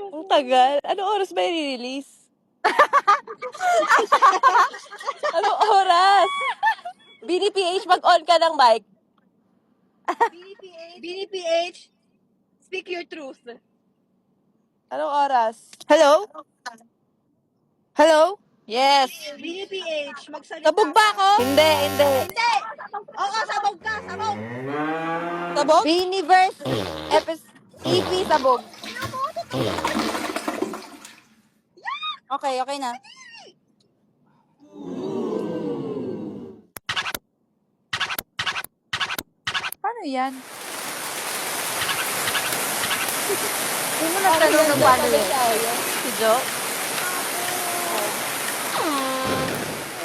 Ang tagal. Anong oras ba i-release? Anong oras? BDPH, mag-on ka ng mic. BDPH, speak your truth. Anong oras? Hello? Hello? Yes. BDPH, magsalita Sabog ba ako? Hindi. Hindi! Oo, sabog ka, sabog! Sabog? Biniverse EP sabog. Okay na. Paano yan? Hindi mo nagtanong ng paano yan. Si Jo?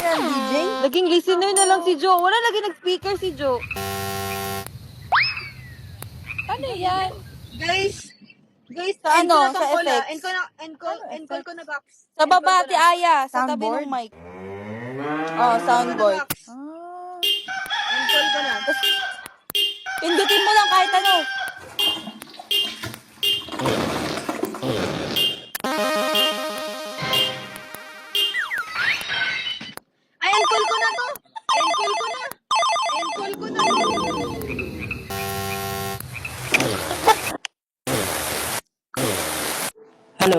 Ayan, DJ? Naging listener na lang si Jo. Wala lagi nag-speaker si Jo. Paano yan? Guys, Sa end ano? ko na Sa tong call, effects? End call ko na, Gax. Sa baba, Ate Aya. Sa tabi Soundboard? ng mic. Oh, soundboard. Gax. Ah. End call ko na. Pindutin mo lang kahit ano. Ay, end call ko na to! End call ko na! End call ko na! Hello?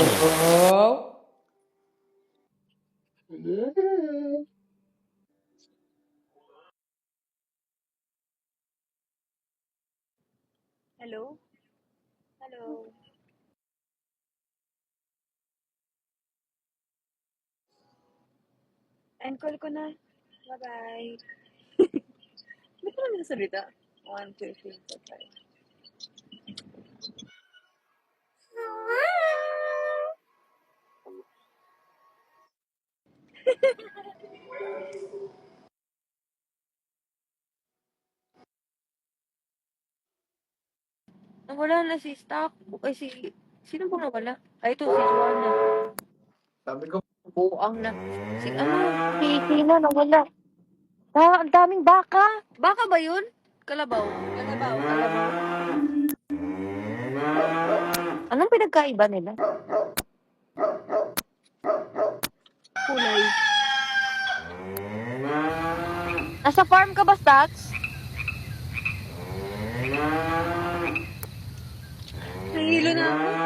Hello? Hello? End call ko na. Bye-bye. Ba't naman nasalita? 1, 2, 3, 4, 5. Nawala na si Stock. Ay, sino ba nawala? Ay, ito, si Joanna. Sabi ko, Buang na. Si Tina nawala. Ang daming baka. Baka ba yun? Kalabaw. Kalabaw. Anong pinagkaiba nila? Kulay. Nasa farm ka ba, Stacks? Nahihilo na ako.